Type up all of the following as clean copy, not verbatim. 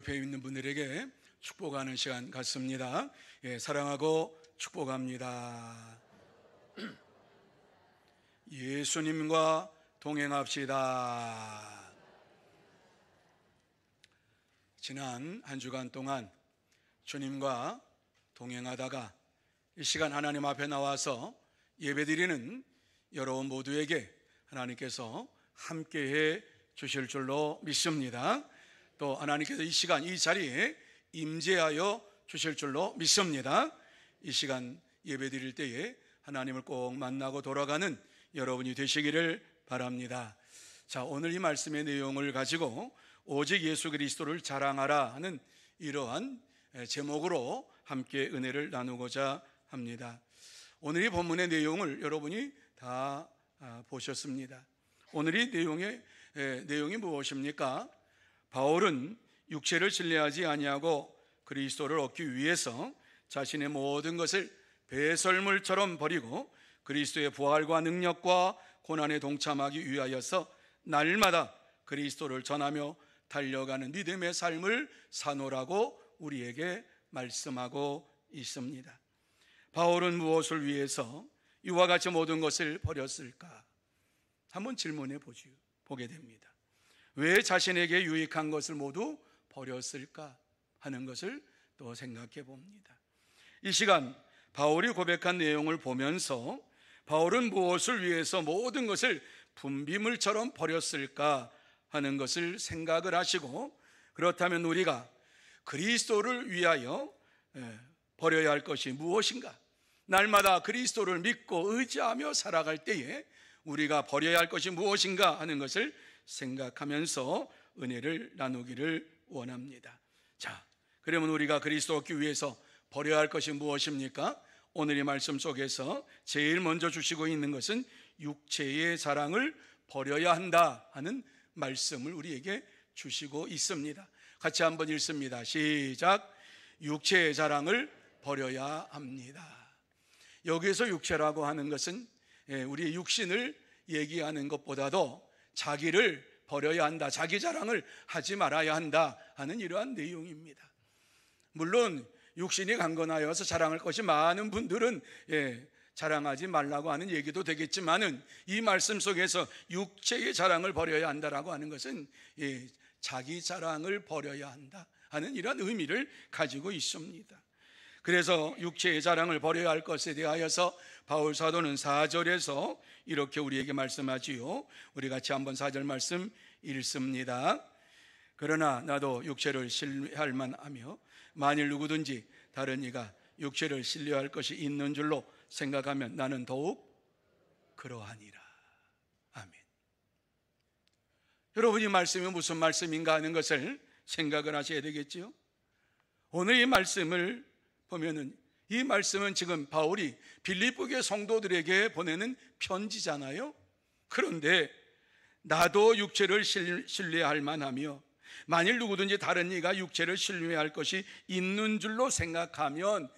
옆에 있는 분들에게 축복하는 시간 같습니다. 예, 사랑하고 축복합니다. 예수님과 동행합시다. 지난 한 주간 동안 주님과 동행하다가 이 시간 하나님 앞에 나와서 예배드리는 여러분 모두에게 하나님께서 함께해 주실 줄로 믿습니다. 또 하나님께서 이 시간 이 자리에 임재하여 주실 줄로 믿습니다. 이 시간 예배드릴 때에 하나님을 꼭 만나고 돌아가는 여러분이 되시기를 바랍니다. 자, 오늘 이 말씀의 내용을 가지고 오직 예수 그리스도를 자랑하라 하는 이러한 제목으로 함께 은혜를 나누고자 합니다. 오늘 이 본문의 내용을 여러분이 다 보셨습니다. 오늘 이 내용이 무엇입니까? 바울은 육체를 신뢰하지 아니하고 그리스도를 얻기 위해서 자신의 모든 것을 배설물처럼 버리고 그리스도의 부활과 능력과 고난에 동참하기 위하여서 날마다 그리스도를 전하며 달려가는 믿음의 삶을 사노라고 우리에게 말씀하고 있습니다. 바울은 무엇을 위해서 이와 같이 모든 것을 버렸을까? 한번 질문해 보게 됩니다. 왜 자신에게 유익한 것을 모두 버렸을까 하는 것을 또 생각해 봅니다. 이 시간 바울이 고백한 내용을 보면서 바울은 무엇을 위해서 모든 것을 분비물처럼 버렸을까 하는 것을 생각을 하시고, 그렇다면 우리가 그리스도를 위하여 버려야 할 것이 무엇인가? 날마다 그리스도를 믿고 의지하며 살아갈 때에 우리가 버려야 할 것이 무엇인가 하는 것을 생각하면서 은혜를 나누기를 원합니다. 자, 그러면 우리가 그리스도 얻기 위해서 버려야 할 것이 무엇입니까? 오늘 이 말씀 속에서 제일 먼저 주시고 있는 것은 육체의 자랑을 버려야 한다 하는 말씀을 우리에게 주시고 있습니다. 같이 한번 읽습니다. 시작. 육체의 자랑을 버려야 합니다. 여기에서 육체라고 하는 것은 우리의 육신을 얘기하는 것보다도 자기를 버려야 한다, 자기 자랑을 하지 말아야 한다 하는 이러한 내용입니다. 물론 육신이 강건하여서 자랑할 것이 많은 분들은 자랑하지 말라고 하는 얘기도 되겠지만은 이 말씀 속에서 육체의 자랑을 버려야 한다라고 하는 것은 자기 자랑을 버려야 한다 하는 이런 의미를 가지고 있습니다. 그래서 육체의 자랑을 버려야 할 것에 대하여서 바울 사도는 4절에서 이렇게 우리에게 말씀하지요. 우리 같이 한번 4절 말씀 읽습니다. 그러나 나도 육체를 신뢰할 만하며 만일 누구든지 다른 이가 육체를 신뢰할 것이 있는 줄로 생각하면 나는 더욱 그러하니라. 아멘. 여러분, 이 말씀이 무슨 말씀인가 하는 것을 생각을 하셔야 되겠지요. 오늘 이 말씀을 보면은 이 말씀은 지금 바울이 빌립보교의 성도들에게 보내는 편지잖아요. 그런데 나도 육체를 신뢰할 만하며 만일 누구든지 다른 이가 육체를 신뢰할 것이 있는 줄로 생각하면,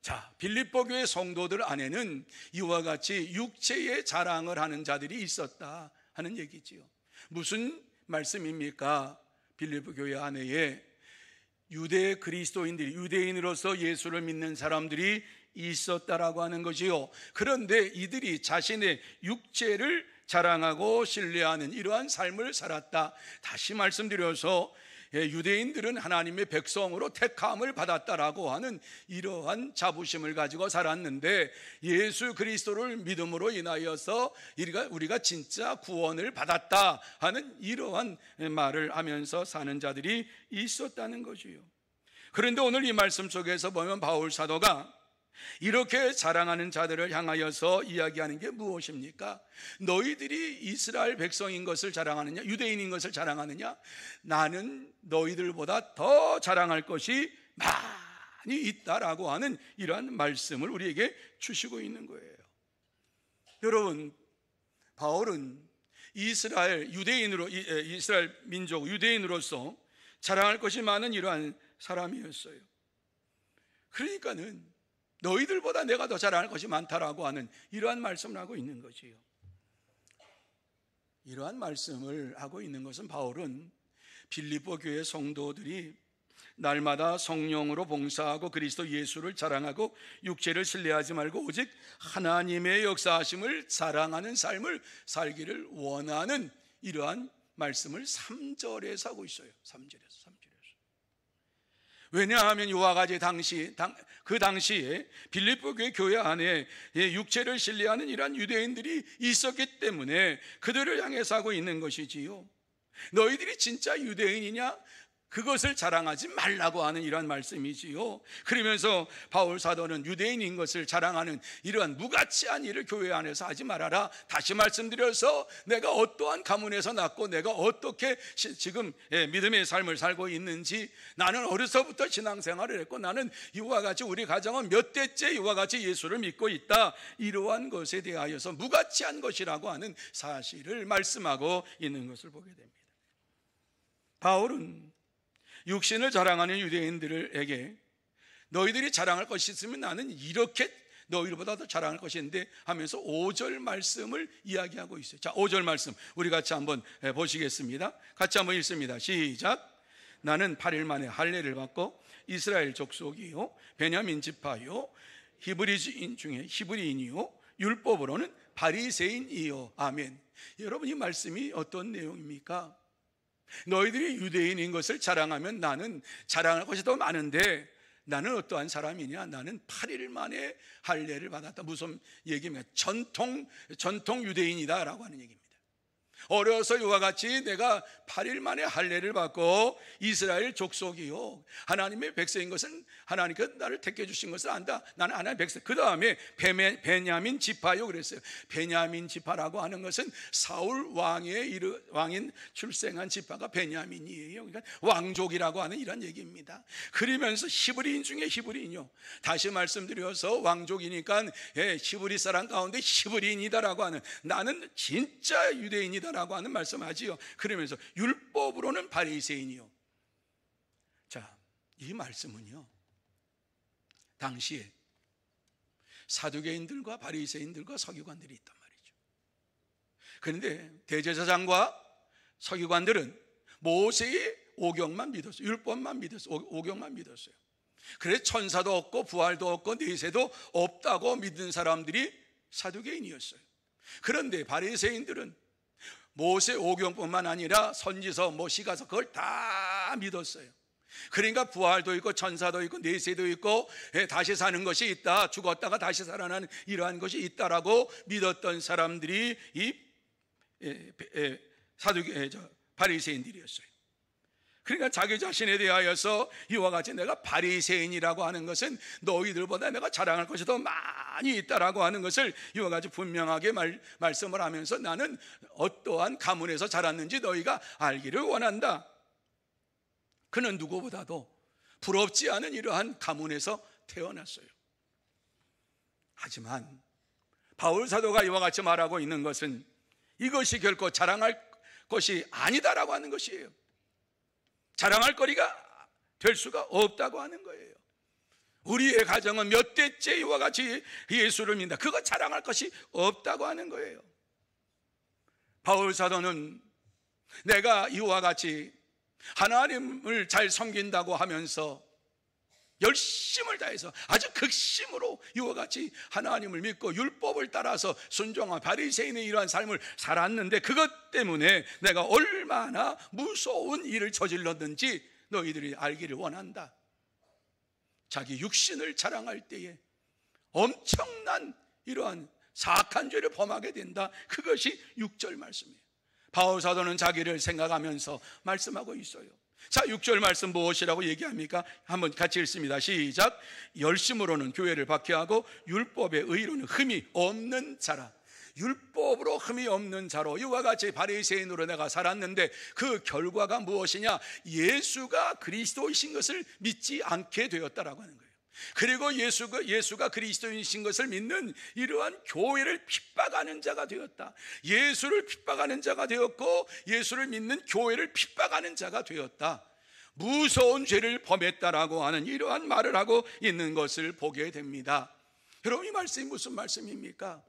자, 빌립보교의 성도들 안에는 이와 같이 육체의 자랑을 하는 자들이 있었다 하는 얘기지요. 무슨 말씀입니까? 빌립보교회 안에 유대 그리스도인들이, 유대인으로서 예수를 믿는 사람들이 있었다라고 하는 거지요. 그런데 이들이 자신의 육체를 자랑하고 신뢰하는 이러한 삶을 살았다. 다시 말씀드려서 유대인들은 하나님의 백성으로 택함을 받았다라고 하는 이러한 자부심을 가지고 살았는데, 예수 그리스도를 믿음으로 인하여서 우리가 진짜 구원을 받았다 하는 이러한 말을 하면서 사는 자들이 있었다는 거지요. 그런데 오늘 이 말씀 속에서 보면 바울 사도가 이렇게 자랑하는 자들을 향하여서 이야기하는 게 무엇입니까? 너희들이 이스라엘 백성인 것을 자랑하느냐, 유대인인 것을 자랑하느냐? 나는 너희들보다 더 자랑할 것이 많이 있다라고 하는 이러한 말씀을 우리에게 주시고 있는 거예요. 여러분, 바울은 이스라엘 민족 유대인으로서 자랑할 것이 많은 이러한 사람이었어요. 그러니까는 너희들보다 내가 더 자랑할 것이 많다라고 하는 이러한 말씀을 하고 있는 거지요. 이러한 말씀을 하고 있는 것은 바울은 빌립보 교회 성도들이 날마다 성령으로 봉사하고 그리스도 예수를 자랑하고 육체를 신뢰하지 말고 오직 하나님의 역사하심을 자랑하는 삶을 살기를 원하는 이러한 말씀을 3절에서 하고 있어요. 3절에서. 왜냐하면 이와 같이 그 당시에 빌립보 교회 안에 육체를 신뢰하는 이러한 유대인들이 있었기 때문에 그들을 향해서 하고 있는 것이지요. 너희들이 진짜 유대인이냐? 그것을 자랑하지 말라고 하는 이러한 말씀이지요. 그러면서 바울 사도는 유대인인 것을 자랑하는 이러한 무가치한 일을 교회 안에서 하지 말아라. 다시 말씀드려서 내가 어떠한 가문에서 났고 내가 어떻게 지금 믿음의 삶을 살고 있는지, 나는 어려서부터 신앙생활을 했고 나는 이와 같이 우리 가정은 몇 대째 이와 같이 예수를 믿고 있다, 이러한 것에 대하여서 무가치한 것이라고 하는 사실을 말씀하고 있는 것을 보게 됩니다. 바울은 육신을 자랑하는 유대인들에게 너희들이 자랑할 것이 있으면 나는 이렇게 너희들보다 더 자랑할 것인데 하면서 5절 말씀을 이야기하고 있어요. 자, 5절 말씀 우리 같이 한번 보시겠습니다. 같이 한번 읽습니다. 시작. 나는 8일 만에 할례를 받고 이스라엘 족속이요 베냐민 지파요 히브리인 중에 히브리인이요 율법으로는 바리새인이요. 아멘. 여러분, 이 말씀이 어떤 내용입니까? 너희들이 유대인인 것을 자랑하면 나는 자랑할 것이 더 많은데 나는 어떠한 사람이냐? 나는 8일 만에 할례를 받았다. 무슨 얘기입니까? 전통 유대인이다라고 하는 얘기입니다. 어려서 이와 같이 내가 8일 만에 할례를 받고 이스라엘 족속이요 하나님의 백성인 것은 하나님께서 나를 택해 주신 것을 안다. 나는 하나님의 백성. 그 다음에 베냐민 지파요 그랬어요. 베냐민 지파라고 하는 것은 사울 왕인 출생한 지파가 베냐민이에요. 그러니까 왕족이라고 하는 이런 얘기입니다. 그러면서 히브리인 중에 히브리인요, 다시 말씀드려서 왕족이니까 히브리 사람 가운데 히브리인이다라고 하는, 나는 진짜 유대인이다 라고 하는 말씀하지요. 그러면서 율법으로는 바리새인이요. 자, 이 말씀은요, 당시에 사두개인들과 바리새인들과 서기관들이 있단 말이죠. 그런데 대제사장과 서기관들은 모세의 오경만 믿었어요. 율법만 믿었어요. 오경만 믿었어요. 그래서 천사도 없고 부활도 없고 내세도 없다고 믿는 사람들이 사두개인이었어요. 그런데 바리새인들은 모세 오경뿐만 아니라 선지서, 시가서 그걸 다 믿었어요. 그러니까 부활도 있고 천사도 있고 내세도 있고 다시 사는 것이 있다, 죽었다가 다시 살아나는 이러한 것이 있다라고 믿었던 사람들이 이 바리새인들이었어요. 그러니까 자기 자신에 대하여서 이와 같이 내가 바리새인이라고 하는 것은 너희들보다 내가 자랑할 것이 더 많이 있다라고 하는 것을 이와 같이 분명하게 말씀을 하면서 나는 어떠한 가문에서 자랐는지 너희가 알기를 원한다. 그는 누구보다도 부럽지 않은 이러한 가문에서 태어났어요. 하지만 바울 사도가 이와 같이 말하고 있는 것은 이것이 결코 자랑할 것이 아니다라고 하는 것이에요. 자랑할 거리가 될 수가 없다고 하는 거예요. 우리의 가정은 몇 대째 이와 같이 예수를 믿는다, 그거 자랑할 것이 없다고 하는 거예요. 바울 사도는 내가 이와 같이 하나님을 잘 섬긴다고 하면서 열심을 다해서 아주 극심으로 이와 같이 하나님을 믿고 율법을 따라서 순종한 바리새인의 이러한 삶을 살았는데 그것 때문에 내가 얼마나 무서운 일을 저질렀는지 너희들이 알기를 원한다. 자기 육신을 자랑할 때에 엄청난 이러한 사악한 죄를 범하게 된다. 그것이 6절 말씀이에요. 바울 사도는 자기를 생각하면서 말씀하고 있어요. 자, 6절 말씀 무엇이라고 얘기합니까? 한번 같이 읽습니다. 시작. 열심으로는 교회를 박해하고 율법의 의로는 흠이 없는 자라. 율법으로 흠이 없는 자로 이와 같이 바리새인으로 내가 살았는데 그 결과가 무엇이냐? 예수가 그리스도이신 것을 믿지 않게 되었다라고 하는 거예요. 그리고 예수가 그리스도이신 것을 믿는 이러한 교회를 핍박하는 자가 되었다. 예수를 핍박하는 자가 되었고 예수를 믿는 교회를 핍박하는 자가 되었다. 무서운 죄를 범했다라고 하는 이러한 말을 하고 있는 것을 보게 됩니다. 여러분, 이 말씀이 무슨 말씀입니까?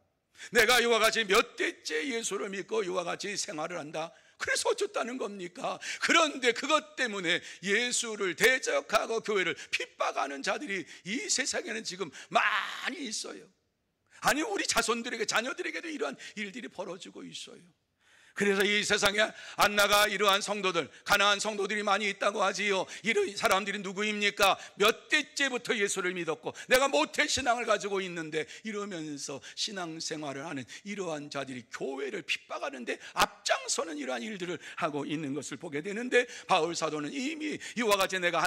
내가 이와 같이 몇 대째 예수를 믿고 이와 같이 생활을 한다. 그래서 어쩌다는 겁니까? 그런데 그것 때문에 예수를 대적하고 교회를 핍박하는 자들이 이 세상에는 지금 많이 있어요. 아니, 우리 자손들에게, 자녀들에게도 이러한 일들이 벌어지고 있어요. 그래서 이 세상에 안 나가 이러한 성도들, 가난한 성도들이 많이 있다고 하지요. 이런 사람들이 누구입니까? 몇 대째부터 예수를 믿었고 내가 모태 신앙을 가지고 있는데, 이러면서 신앙생활을 하는 이러한 자들이 교회를 핍박하는데 앞장서는 이러한 일들을 하고 있는 것을 보게 되는데, 바울 사도는 이미 이와 같이 내가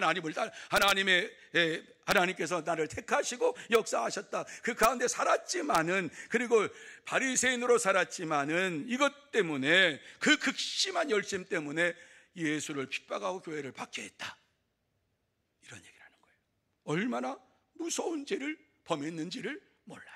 하나님께서 나를 택하시고 역사하셨다, 그 가운데 살았지만은, 그리고 바리새인으로 살았지만은, 이것 때문에, 그 극심한 열심 때문에 예수를 핍박하고 교회를 박해 했다, 이런 얘기를 하는 거예요. 얼마나 무서운 죄를 범했는지를 몰라요.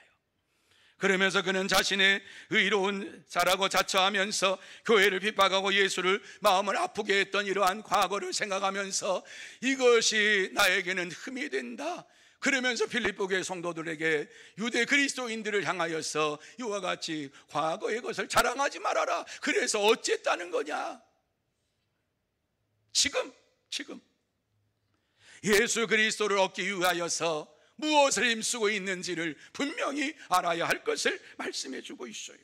그러면서 그는 자신의 의로운 자라고 자처하면서 교회를 핍박하고 예수를 마음을 아프게 했던 이러한 과거를 생각하면서 이것이 나에게는 흠이 된다, 그러면서 빌립보교회 성도들에게 유대 그리스도인들을 향하여서 이와 같이 과거의 것을 자랑하지 말아라, 그래서 어쨌다는 거냐. 지금 예수 그리스도를 얻기 위하여서 무엇을 힘쓰고 있는지를 분명히 알아야 할 것을 말씀해 주고 있어요.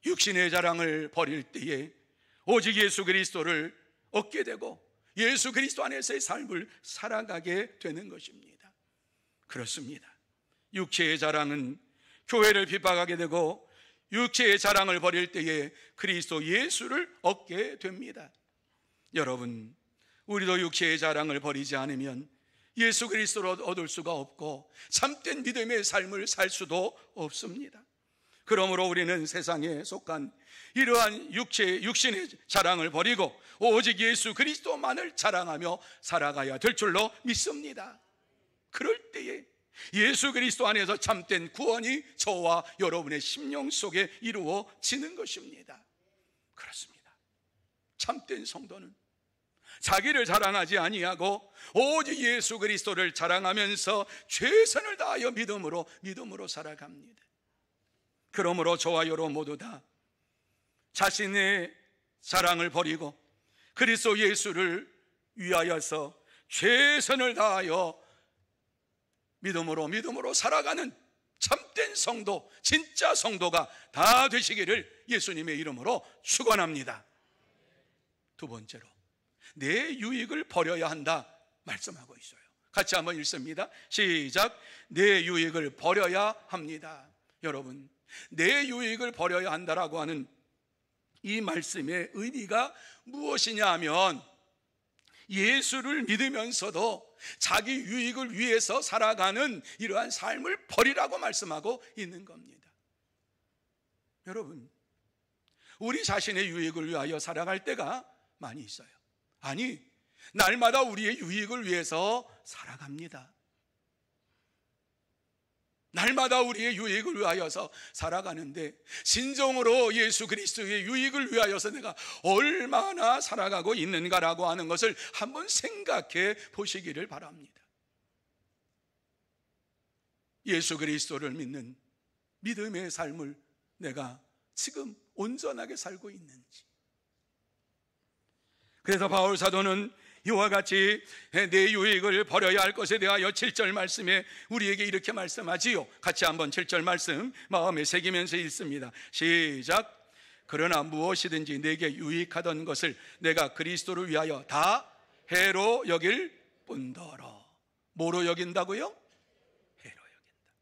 육신의 자랑을 버릴 때에 오직 예수 그리스도를 얻게 되고 예수 그리스도 안에서의 삶을 살아가게 되는 것입니다. 그렇습니다. 육체의 자랑은 교회를 핍박하게 되고, 육체의 자랑을 버릴 때에 그리스도 예수를 얻게 됩니다. 여러분, 우리도 육체의 자랑을 버리지 않으면 예수 그리스도를 얻을 수가 없고 참된 믿음의 삶을 살 수도 없습니다. 그러므로 우리는 세상에 속한 이러한 육신의 자랑을 버리고 오직 예수 그리스도만을 자랑하며 살아가야 될 줄로 믿습니다. 그럴 때에 예수 그리스도 안에서 참된 구원이 저와 여러분의 심령 속에 이루어지는 것입니다. 그렇습니다. 참된 성도는 자기를 자랑하지 아니하고 오직 예수 그리스도를 자랑하면서 최선을 다하여 믿음으로 살아갑니다. 그러므로 저와 여러분 모두 다 자신의 자랑을 버리고 그리스도 예수를 위하여서 최선을 다하여 믿음으로 살아가는 참된 성도, 진짜 성도가 다 되시기를 예수님의 이름으로 축원합니다. 두 번째로, 내 유익을 버려야 한다 말씀하고 있어요. 같이 한번 읽습니다. 시작. 내 유익을 버려야 합니다. 여러분, 내 유익을 버려야 한다라고 하는 이 말씀의 의미가 무엇이냐 하면, 예수를 믿으면서도 자기 유익을 위해서 살아가는 이러한 삶을 버리라고 말씀하고 있는 겁니다. 여러분, 우리 자신의 유익을 위하여 살아갈 때가 많이 있어요. 아니, 날마다 우리의 유익을 위해서 살아갑니다. 날마다 우리의 유익을 위하여서 살아가는데, 진정으로 예수 그리스도의 유익을 위하여서 내가 얼마나 살아가고 있는가라고 하는 것을 한번 생각해 보시기를 바랍니다. 예수 그리스도를 믿는 믿음의 삶을 내가 지금 온전하게 살고 있는지. 그래서 바울 사도는 이와 같이 내 유익을 버려야 할 것에 대하여 7절 말씀에 우리에게 이렇게 말씀하지요. 같이 한번 7절 말씀 마음에 새기면서 읽습니다. 시작. 그러나 무엇이든지 내게 유익하던 것을 내가 그리스도를 위하여 다 해로 여길 뿐더러. 뭐로 여긴다고요? 해로 여긴다.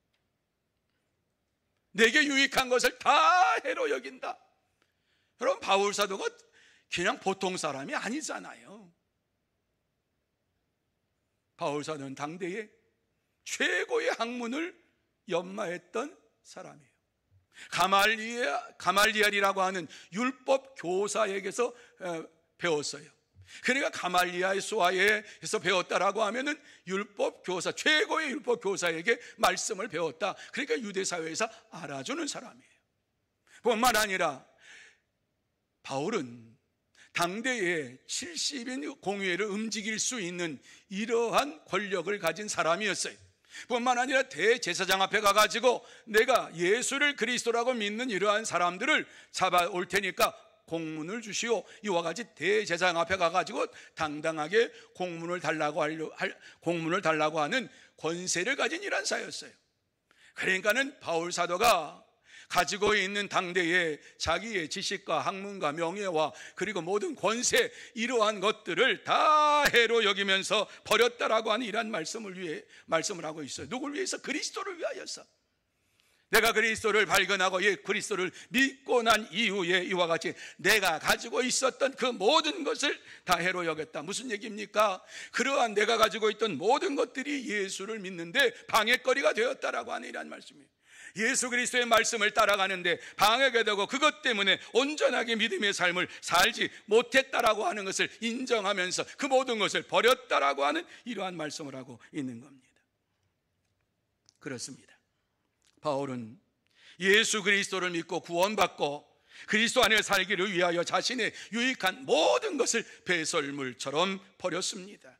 내게 유익한 것을 다 해로 여긴다. 여러분, 바울 사도가 그냥 보통 사람이 아니잖아요. 바울 사도는 당대의 최고의 학문을 연마했던 사람이에요. 가말리엘이라고 하는 율법 교사에게서 배웠어요. 그러니까 가말리엘 수하에서 배웠다라고 하면은 율법 교사, 최고의 율법 교사에게 말씀을 배웠다. 그러니까 유대 사회에서 알아주는 사람이에요. 뿐만 아니라 바울은 당대의 70인 공회를 움직일 수 있는 이러한 권력을 가진 사람이었어요. 뿐만 아니라 대제사장 앞에 가가지고 내가 예수를 그리스도라고 믿는 이러한 사람들을 잡아올 테니까 공문을 주시오. 이와 같이 대제사장 앞에 가가지고 당당하게 공문을 달라고 하는 권세를 가진 이란사였어요. 그러니까는 바울 사도가 가지고 있는 당대의 자기의 지식과 학문과 명예와 그리고 모든 권세, 이러한 것들을 다 해로 여기면서 버렸다라고 하는 이러한 말씀을 하고 있어요. 누굴 위해서? 그리스도를 위하여서. 내가 그리스도를 발견하고 그리스도를 믿고 난 이후에 이와 같이 내가 가지고 있었던 그 모든 것을 다 해로 여겼다. 무슨 얘기입니까? 그러한 내가 가지고 있던 모든 것들이 예수를 믿는데 방해거리가 되었다라고 하는 이러한 말씀이에요. 예수 그리스도의 말씀을 따라가는데 방해가 되고 그것 때문에 온전하게 믿음의 삶을 살지 못했다라고 하는 것을 인정하면서 그 모든 것을 버렸다라고 하는 이러한 말씀을 하고 있는 겁니다. 그렇습니다. 바울은 예수 그리스도를 믿고 구원받고 그리스도 안에 살기를 위하여 자신의 유익한 모든 것을 배설물처럼 버렸습니다.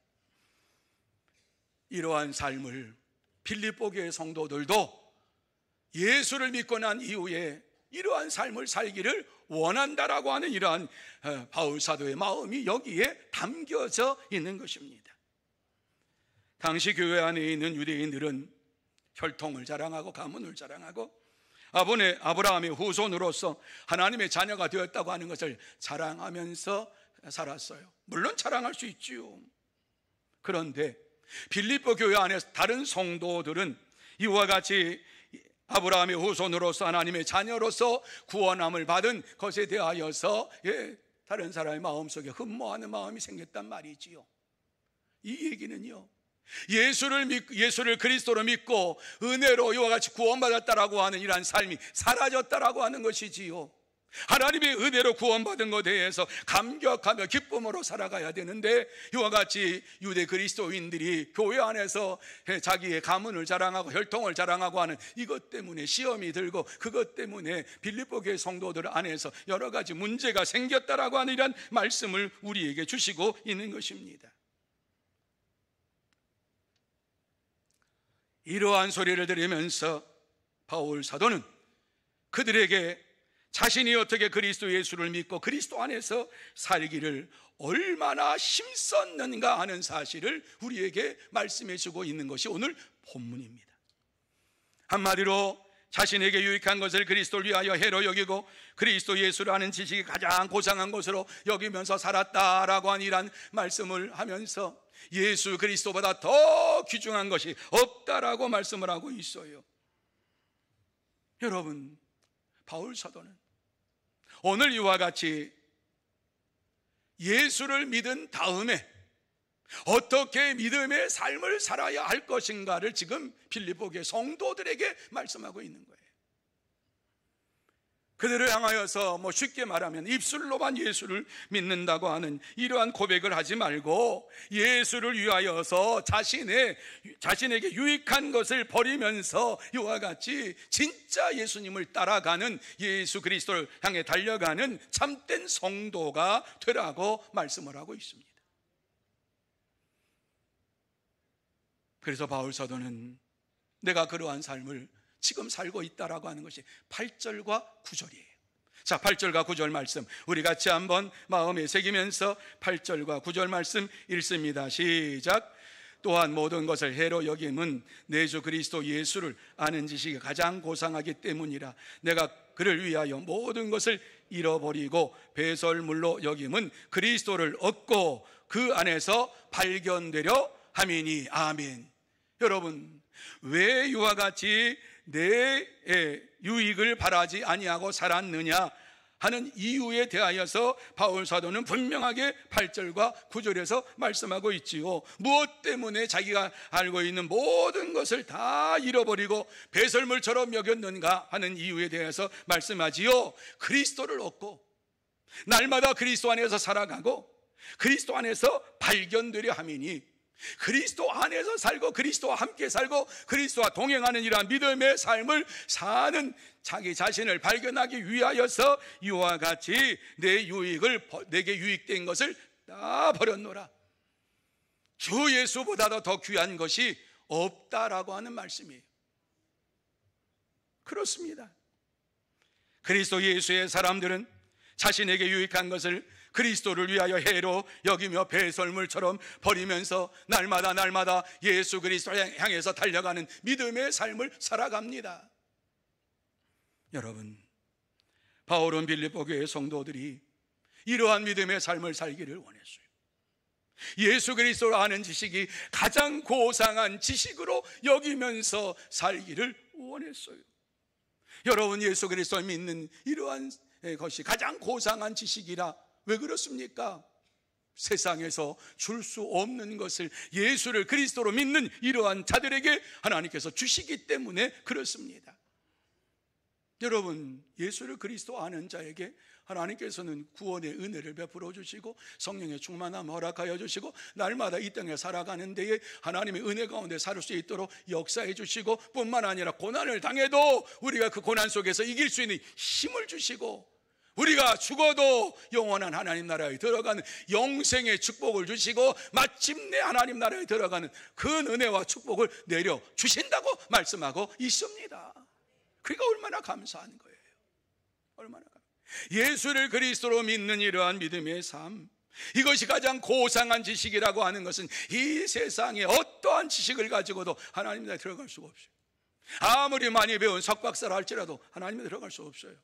이러한 삶을 빌립보 교회 성도들도 예수를 믿고 난 이후에 이러한 삶을 살기를 원한다라고 하는 이러한 바울 사도의 마음이 여기에 담겨져 있는 것입니다. 당시 교회 안에 있는 유대인들은 혈통을 자랑하고 가문을 자랑하고 아브라함의 후손으로서 하나님의 자녀가 되었다고 하는 것을 자랑하면서 살았어요. 물론 자랑할 수 있지요. 그런데 빌립보 교회 안에서 다른 성도들은 이와 같이 아브라함의 후손으로서 하나님의 자녀로서 구원함을 받은 것에 대하여서 다른 사람의 마음속에 흠모하는 마음이 생겼단 말이지요. 이 얘기는요, 예수를 그리스도로 믿고 은혜로 이와 같이 구원받았다라고 하는 이러한 삶이 사라졌다라고 하는 것이지요. 하나님의 은혜로 구원받은 것에 대해서 감격하며 기쁨으로 살아가야 되는데 이와 같이 유대 그리스도인들이 교회 안에서 자기의 가문을 자랑하고 혈통을 자랑하고 하는 이것 때문에 시험이 들고 그것 때문에 빌립보 교회 성도들 안에서 여러 가지 문제가 생겼다라고 하는 이런 말씀을 우리에게 주시고 있는 것입니다. 이러한 소리를 들으면서 바울 사도는 그들에게 자신이 어떻게 그리스도 예수를 믿고 그리스도 안에서 살기를 얼마나 힘썼는가 하는 사실을 우리에게 말씀해 주고 있는 것이 오늘 본문입니다. 한마디로 자신에게 유익한 것을 그리스도를 위하여 해로 여기고 그리스도 예수를 아는 지식이 가장 고상한 것으로 여기면서 살았다라고 한 이란 말씀을 하면서 예수 그리스도보다 더 귀중한 것이 없다라고 말씀을 하고 있어요. 여러분, 바울 사도는 오늘 이와 같이 예수를 믿은 다음에 어떻게 믿음의 삶을 살아야 할 것인가를 지금 빌립보 교회 성도들에게 말씀하고 있는 거예요. 그들을 향하여서 쉽게 말하면 입술로만 예수를 믿는다고 하는 이러한 고백을 하지 말고 예수를 위하여서 자신에게 유익한 것을 버리면서 이와 같이 진짜 예수님을 따라가는 예수 그리스도를 향해 달려가는 참된 성도가 되라고 말씀을 하고 있습니다. 그래서 바울 사도는 내가 그러한 삶을 지금 살고 있다라고 하는 것이 8절과 9절이에요. 자, 8절과 9절 말씀 우리 같이 한번 마음에 새기면서 8절과 9절 말씀 읽습니다. 시작. 또한 모든 것을 해로 여김은 내 주 그리스도 예수를 아는 지식이 가장 고상하기 때문이라. 내가 그를 위하여 모든 것을 잃어버리고 배설물로 여김은 그리스도를 얻고 그 안에서 발견되려 함이니. 아멘. 여러분, 왜 이와 같이 내 유익을 바라지 아니하고 살았느냐 하는 이유에 대하여서 바울 사도는 분명하게 8절과 9절에서 말씀하고 있지요. 무엇 때문에 자기가 알고 있는 모든 것을 다 잃어버리고 배설물처럼 여겼는가 하는 이유에 대해서 말씀하지요. 그리스도를 얻고 날마다 그리스도 안에서 살아가고 그리스도 안에서 발견되려 함이니, 그리스도 안에서 살고 그리스도와 함께 살고 그리스도와 동행하는 이러한 믿음의 삶을 사는 자기 자신을 발견하기 위하여서 이와 같이 내게 유익된 것을 다 버렸노라. 주 예수보다도 더 귀한 것이 없다라고 하는 말씀이에요. 그렇습니다. 그리스도 예수의 사람들은 자신에게 유익한 것을 그리스도를 위하여 해로 여기며 배설물처럼 버리면서 날마다 예수 그리스도를 향해서 달려가는 믿음의 삶을 살아갑니다. 여러분, 바울은 빌립보 교회 성도들이 이러한 믿음의 삶을 살기를 원했어요. 예수 그리스도를 아는 지식이 가장 고상한 지식으로 여기면서 살기를 원했어요. 여러분, 예수 그리스도를 믿는 이러한 것이 가장 고상한 지식이라 왜 그렇습니까? 세상에서 줄 수 없는 것을 예수를 그리스도로 믿는 이러한 자들에게 하나님께서 주시기 때문에 그렇습니다. 여러분, 예수를 그리스도 아는 자에게 하나님께서는 구원의 은혜를 베풀어 주시고 성령의 충만함 허락하여 주시고 날마다 이 땅에 살아가는 데에 하나님의 은혜 가운데 살 수 있도록 역사해 주시고 뿐만 아니라 고난을 당해도 우리가 그 고난 속에서 이길 수 있는 힘을 주시고 우리가 죽어도 영원한 하나님 나라에 들어가는 영생의 축복을 주시고 마침내 하나님 나라에 들어가는 그 은혜와 축복을 내려 주신다고 말씀하고 있습니다. 그러니까 얼마나 감사한 거예요. 얼마나 예수를 그리스도로 믿는 이러한 믿음의 삶, 이것이 가장 고상한 지식이라고 하는 것은 이 세상에 어떠한 지식을 가지고도 하나님 나라에 들어갈 수가 없어요. 아무리 많이 배운 석박사라 할지라도 하나님 나라에 들어갈 수 없어요.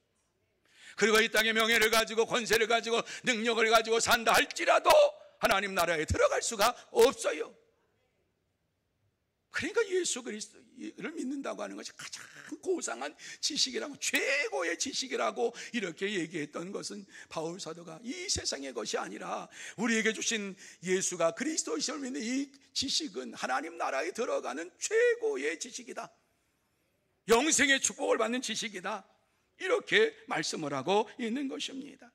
그리고 이 땅의 명예를 가지고 권세를 가지고 능력을 가지고 산다 할지라도 하나님 나라에 들어갈 수가 없어요. 그러니까 예수 그리스도를 믿는다고 하는 것이 가장 고상한 지식이라고, 최고의 지식이라고 이렇게 얘기했던 것은 바울 사도가 이 세상의 것이 아니라 우리에게 주신 예수가 그리스도이심을 믿는 이 지식은 하나님 나라에 들어가는 최고의 지식이다, 영생의 축복을 받는 지식이다, 이렇게 말씀을 하고 있는 것입니다.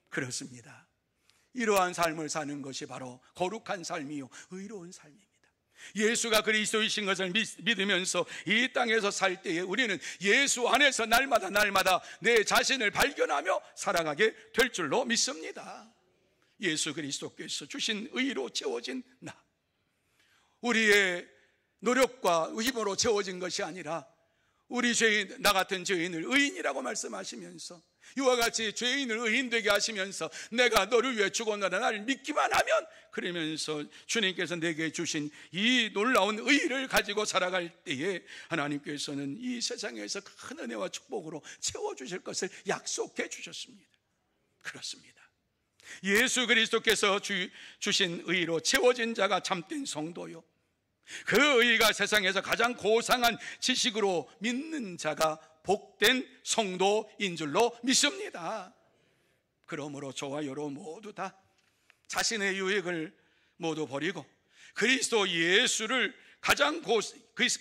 그렇습니다. 이러한 삶을 사는 것이 바로 거룩한 삶이요 의로운 삶입니다. 예수가 그리스도이신 것을 믿으면서 이 땅에서 살 때에 우리는 예수 안에서 날마다 내 자신을 발견하며 살아가게 될 줄로 믿습니다. 예수 그리스도께서 주신 의로 채워진 나, 우리의 노력과 힘으로 채워진 것이 아니라 우리 죄인, 나 같은 죄인을 의인이라고 말씀하시면서 이와 같이 죄인을 의인되게 하시면서 내가 너를 위해 죽었노라 나를 믿기만 하면, 그러면서 주님께서 내게 주신 이 놀라운 의를 가지고 살아갈 때에 하나님께서는 이 세상에서 큰 은혜와 축복으로 채워주실 것을 약속해 주셨습니다. 그렇습니다. 예수 그리스도께서 주신 의로 채워진 자가 참된 성도요, 그 의가 세상에서 가장 고상한 지식으로 믿는 자가 복된 성도인 줄로 믿습니다. 그러므로 저와 여러분 모두 다 자신의 유익을 모두 버리고 그리스도 예수를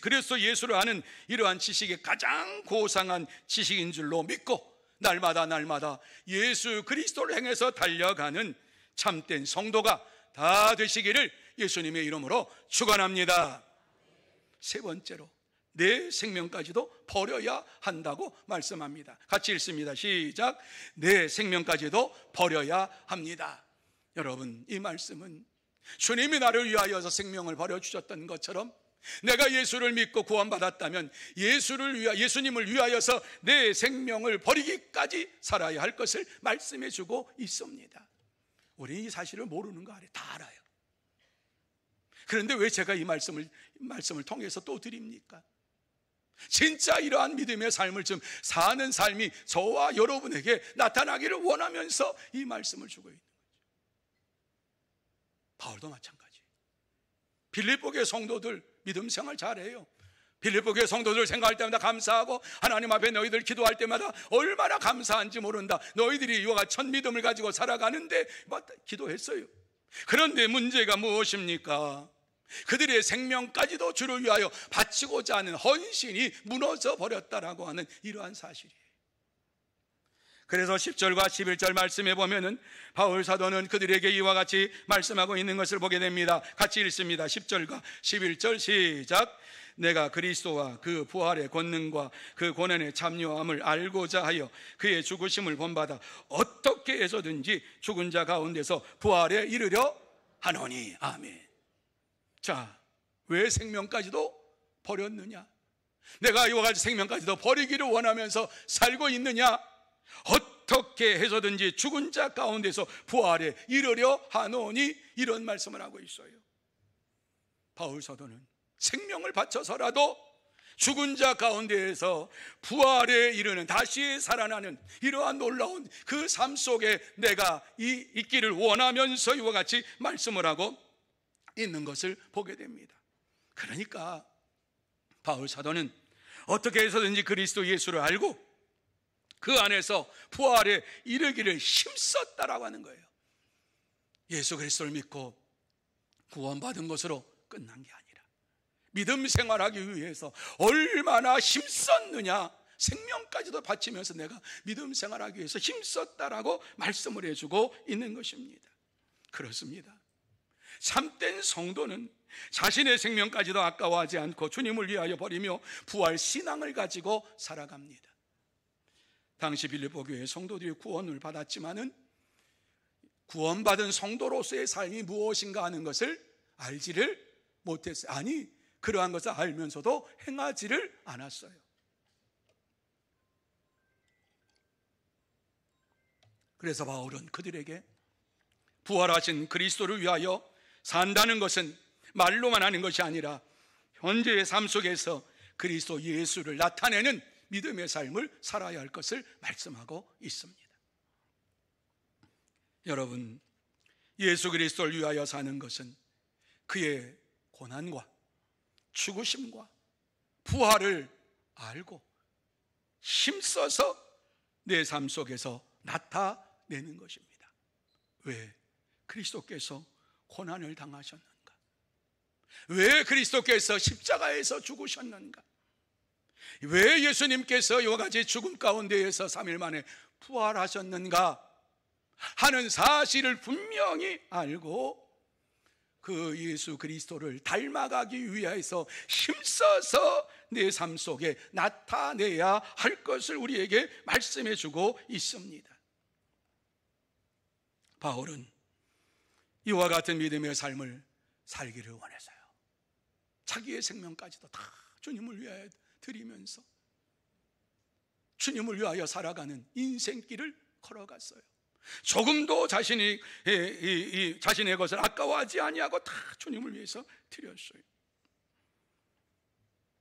그리스도 예수를 아는 이러한 지식이 가장 고상한 지식인 줄로 믿고 날마다 예수 그리스도를 향해서 달려가는 참된 성도가 다 되시기를 예수님의 이름으로 축원합니다. 세 번째로 내 생명까지도 버려야 한다고 말씀합니다. 같이 읽습니다. 시작. 내 생명까지도 버려야 합니다. 여러분, 이 말씀은 주님이 나를 위하여서 생명을 버려주셨던 것처럼 내가 예수를 믿고 구원받았다면 예수님을 위하여서 내 생명을 버리기까지 살아야 할 것을 말씀해주고 있습니다. 우리 이 사실을 모르는 거 다 알아요. 그런데 왜 제가 이 말씀을 통해서 또 드립니까? 진짜 이러한 믿음의 삶을 좀 사는 삶이 저와 여러분에게 나타나기를 원하면서 이 말씀을 주고 있는 거죠. 바울도 마찬가지. 빌립보 교회 성도들 믿음 생활 잘해요. 빌립보 교회 성도들 생각할 때마다 감사하고 하나님 앞에 너희들 기도할 때마다 얼마나 감사한지 모른다. 너희들이 이와 같이 첫 믿음을 가지고 살아가는데 기도했어요. 그런데 문제가 무엇입니까? 그들의 생명까지도 주를 위하여 바치고자 하는 헌신이 무너져 버렸다라고 하는 이러한 사실이에요. 그래서 10절과 11절 말씀에 보면은 바울 사도는 그들에게 이와 같이 말씀하고 있는 것을 보게 됩니다. 같이 읽습니다. 10절과 11절 시작. 내가 그리스도와 그 부활의 권능과 그 고난의 참여함을 알고자 하여 그의 죽으심을 본받아 어떻게 해서든지 죽은 자 가운데서 부활에 이르려 하노니. 아멘. 자, 왜 생명까지도 버렸느냐? 내가 이와 같이 생명까지도 버리기를 원하면서 살고 있느냐? 어떻게 해서든지 죽은 자 가운데서 부활에 이르려 하노니, 이런 말씀을 하고 있어요. 바울 사도는 생명을 바쳐서라도 죽은 자 가운데에서 부활에 이르는, 다시 살아나는 이러한 놀라운 그 삶 속에 내가 있기를 원하면서 이와 같이 말씀을 하고 있는 것을 보게 됩니다. 그러니까 바울 사도는 어떻게 해서든지 그리스도 예수를 알고 그 안에서 부활에 이르기를 힘썼다라고 하는 거예요. 예수 그리스도를 믿고 구원받은 것으로 끝난 게 아니라 믿음 생활하기 위해서 얼마나 힘썼느냐, 생명까지도 바치면서 내가 믿음 생활하기 위해서 힘썼다라고 말씀을 해주고 있는 것입니다. 그렇습니다. 참된 성도는 자신의 생명까지도 아까워하지 않고 주님을 위하여 버리며 부활 신앙을 가지고 살아갑니다. 당시 빌립보 교회 성도들이 구원을 받았지만은 구원받은 성도로서의 삶이 무엇인가 하는 것을 알지를 못했어요. 아니, 그러한 것을 알면서도 행하지를 않았어요. 그래서 바울은 그들에게 부활하신 그리스도를 위하여 산다는 것은 말로만 하는 것이 아니라 현재의 삶 속에서 그리스도 예수를 나타내는 믿음의 삶을 살아야 할 것을 말씀하고 있습니다. 여러분, 예수 그리스도를 위하여 사는 것은 그의 고난과 죽으심과 부활을 알고 힘써서 내 삶 속에서 나타내는 것입니다. 왜 그리스도께서 고난을 당하셨는가? 왜 그리스도께서 십자가에서 죽으셨는가? 왜 예수님께서 이와 같이 죽음 가운데에서 3일 만에 부활하셨는가 하는 사실을 분명히 알고 그 예수 그리스도를 닮아가기 위해서 힘써서 내 삶 속에 나타내야 할 것을 우리에게 말씀해 주고 있습니다. 바울은 이와 같은 믿음의 삶을 살기를 원해서요, 자기의 생명까지도 다 주님을 위하여 드리면서 주님을 위하여 살아가는 인생길을 걸어갔어요. 조금도 자신의 것을 아까워하지 아니하고 다 주님을 위해서 드렸어요.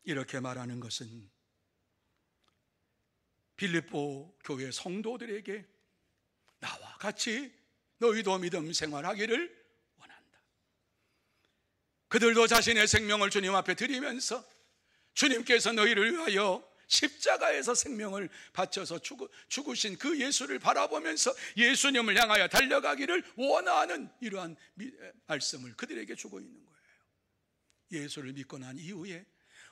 이렇게 말하는 것은 빌립보 교회 성도들에게 나와 같이 너희도 믿음 생활하기를 원한다. 그들도 자신의 생명을 주님 앞에 드리면서 주님께서 너희를 위하여 십자가에서 생명을 바쳐서 죽으신 그 예수를 바라보면서 예수님을 향하여 달려가기를 원하는 이러한 말씀을 그들에게 주고 있는 거예요. 예수를 믿고 난 이후에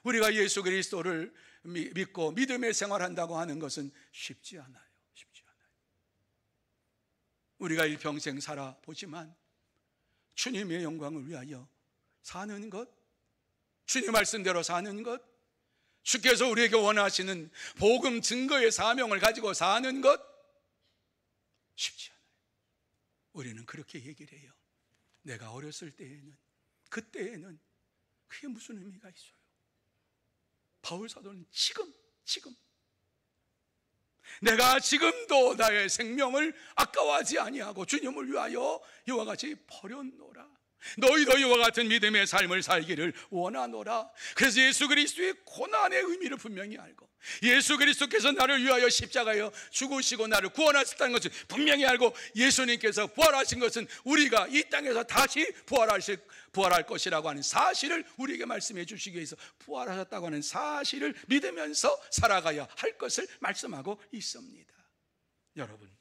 우리가 예수 그리스도를 믿고 믿음의 생활한다고 하는 것은 쉽지 않아요. 쉽지 않아요. 우리가 일평생 살아보지만 주님의 영광을 위하여 사는 것, 주님 말씀대로 사는 것, 주께서 우리에게 원하시는 복음 증거의 사명을 가지고 사는 것 쉽지 않아요. 우리는 그렇게 얘기를 해요. 내가 어렸을 때에는, 그때에는 그게 무슨 의미가 있어요? 바울 사도는 지금 내가 지금도 나의 생명을 아까워하지 아니하고 주님을 위하여 이와 같이 버렸노라. 너희도 이와 같은 믿음의 삶을 살기를 원하노라. 그래서 예수 그리스도의 고난의 의미를 분명히 알고 예수 그리스도께서 나를 위하여 십자가에 죽으시고 나를 구원하셨다는 것을 분명히 알고 예수님께서 부활하신 것은 우리가 이 땅에서 다시 부활할 것이라고 하는 사실을 우리에게 말씀해 주시기 위해서 부활하셨다고 하는 사실을 믿으면서 살아가야 할 것을 말씀하고 있습니다. 여러분,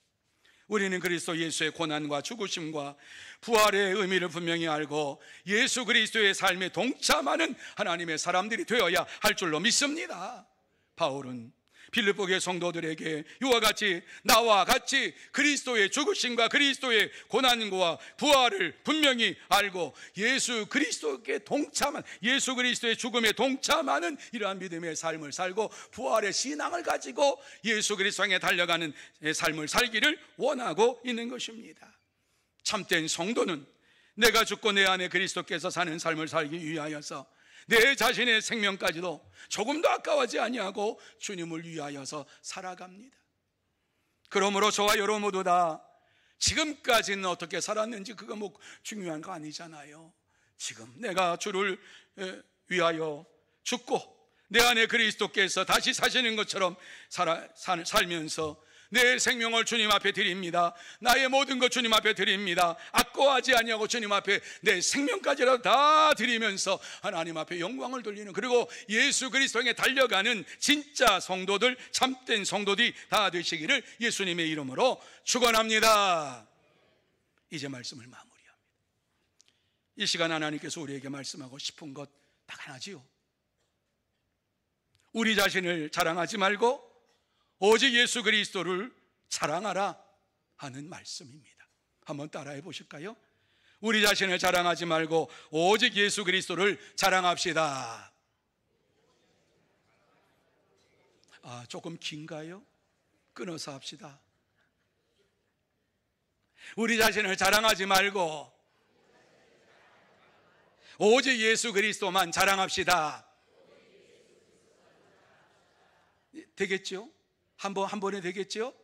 우리는 그리스도 예수의 고난과 죽으심과 부활의 의미를 분명히 알고 예수 그리스도의 삶에 동참하는 하나님의 사람들이 되어야 할 줄로 믿습니다. 바울은 빌립보 교회 성도들에게 이와 같이 나와 같이 그리스도의 죽으심과 그리스도의 고난과 부활을 분명히 알고 예수 그리스도께 동참한, 예수 그리스도의 죽음에 동참하는 이러한 믿음의 삶을 살고 부활의 신앙을 가지고 예수 그리스도 향해 달려가는 삶을 살기를 원하고 있는 것입니다. 참된 성도는 내가 죽고 내 안에 그리스도께서 사는 삶을 살기 위하여서 내 자신의 생명까지도 조금도 아까워하지 아니하고 주님을 위하여서 살아갑니다. 그러므로 저와 여러분 모두 다 지금까지는 어떻게 살았는지 그거 뭐 중요한 거 아니잖아요. 지금 내가 주를 위하여 죽고 내 안에 그리스도께서 다시 사시는 것처럼 살면서 내 생명을 주님 앞에 드립니다. 나의 모든 것 주님 앞에 드립니다. 아까워하지 아니하고 주님 앞에 내 생명까지라도 다 드리면서 하나님 앞에 영광을 돌리는, 그리고 예수 그리스도에 달려가는 진짜 성도들, 참된 성도들이 다 되시기를 예수님의 이름으로 축원합니다. 이제 말씀을 마무리합니다. 이 시간 하나님께서 우리에게 말씀하고 싶은 것 딱 하나지요. 우리 자신을 자랑하지 말고 오직 예수 그리스도를 자랑하라 하는 말씀입니다. 한번 따라해 보실까요? 우리 자신을 자랑하지 말고 오직 예수 그리스도를 자랑합시다. 조금 긴가요? 끊어서 합시다. 우리 자신을 자랑하지 말고 오직 예수 그리스도만 자랑합시다. 되겠죠? 한 번에 되겠죠?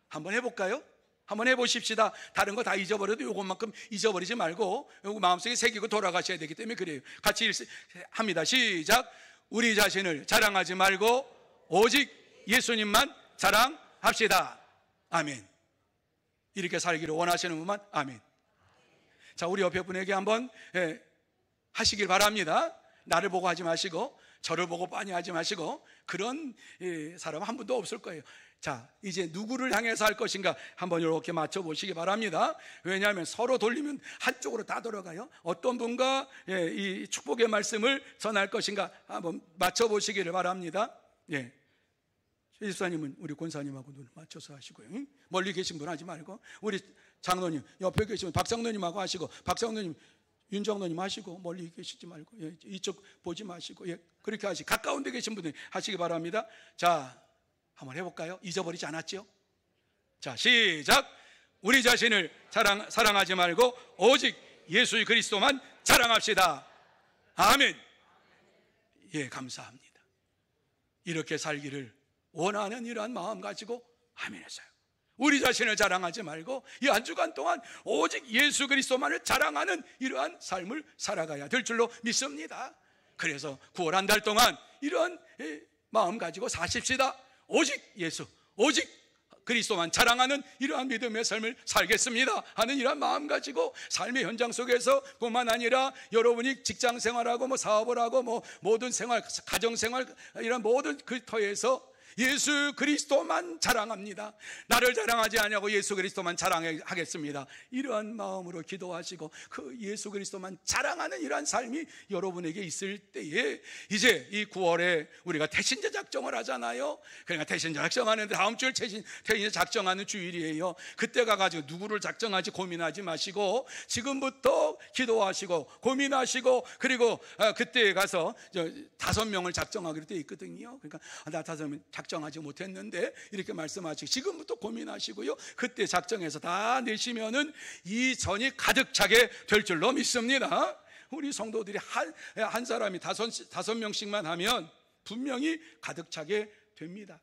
한번 해볼까요? 한번 해보십시다. 다른 거 다 잊어버려도 이것만큼 잊어버리지 말고 요거 마음속에 새기고 돌아가셔야 되기 때문에 그래요. 같이 합니다. 시작. 우리 자신을 자랑하지 말고 오직 예수님만 자랑합시다. 아멘. 이렇게 살기를 원하시는 분만 아멘. 자, 우리 옆에 분에게 한번 하시길 바랍니다. 나를 보고 하지 마시고 저를 보고 빤히 하지 마시고, 그런 사람 한 분도 없을 거예요. 자, 이제 누구를 향해서 할 것인가 한번 이렇게 맞춰보시기 바랍니다. 왜냐하면 서로 돌리면 한쪽으로 다 돌아가요. 어떤 분과 이 축복의 말씀을 전할 것인가 한번 맞춰보시기를 바랍니다. 예. 최 집사님은 우리 권사님하고 눈을 맞춰서 하시고요. 응? 멀리 계신 분 하지 말고, 우리 장로님 옆에 계시면 박장로님하고 하시고, 박장로님 윤정로님 하시고, 멀리 계시지 말고, 예, 이쪽 보지 마시고, 예, 그렇게 하시고, 가까운 데 계신 분들 하시기 바랍니다. 자, 한번 해볼까요? 잊어버리지 않았죠? 자, 시작. 우리 자신을 사랑하지 말고 오직 예수 그리스도만 자랑합시다. 아멘. 예, 감사합니다. 이렇게 살기를 원하는 이러한 마음 가지고 아멘 했어요. 우리 자신을 자랑하지 말고 이 한 주간 동안 오직 예수 그리스도만을 자랑하는 이러한 삶을 살아가야 될 줄로 믿습니다. 그래서 9월 한 달 동안 이러한 마음 가지고 사십시다. 오직 예수, 오직 그리스도만 자랑하는 이러한 믿음의 삶을 살겠습니다 하는 이러한 마음 가지고 삶의 현장 속에서 뿐만 아니라 여러분이 직장 생활하고 뭐 사업을 하고 뭐 모든 생활, 가정 생활, 이런 모든 그 터에서 예수 그리스도만 자랑합니다. 나를 자랑하지 아니하고 예수 그리스도만 자랑하겠습니다. 이러한 마음으로 기도하시고 그 예수 그리스도만 자랑하는 이러한 삶이 여러분에게 있을 때에, 이제 이 9월에 우리가 태신자 작정을 하잖아요. 그러니까 태신자 작정하는데 다음 주에 태신자 작정하는 주일이에요. 그때 가가지고 누구를 작정하지 고민하지 마시고 지금부터 기도하시고 고민하시고, 그리고 그때 가서 5명을 작정하기로 돼 있거든요. 그러니까 나 5명 작정하지 못했는데 이렇게 말씀하시고 지금부터 고민하시고요. 그때 작정해서 다 내시면은 이 전이 가득 차게 될 줄로 믿습니다. 우리 성도들이 한 사람이 5명씩만 하면 분명히 가득 차게 됩니다.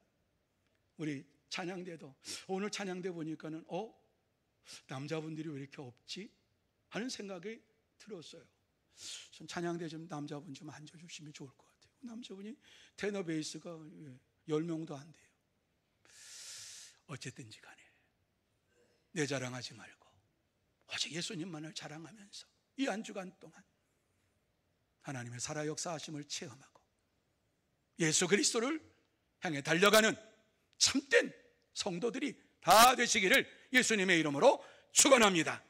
우리 찬양대도 오늘 찬양대 보니까는 남자분들이 왜 이렇게 없지? 하는 생각이 들었어요. 좀 찬양대 좀 남자분 좀 앉아주시면 좋을 것 같아요. 남자분이 테너 베이스가 10명도 안 돼요. 어쨌든지 간에 내 자랑하지 말고 오직 예수님만을 자랑하면서 이 한 주간 동안 하나님의 살아 역사하심을 체험하고 예수 그리스도를 향해 달려가는 참된 성도들이 다 되시기를 예수님의 이름으로 축원합니다.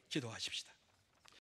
기도하십시다.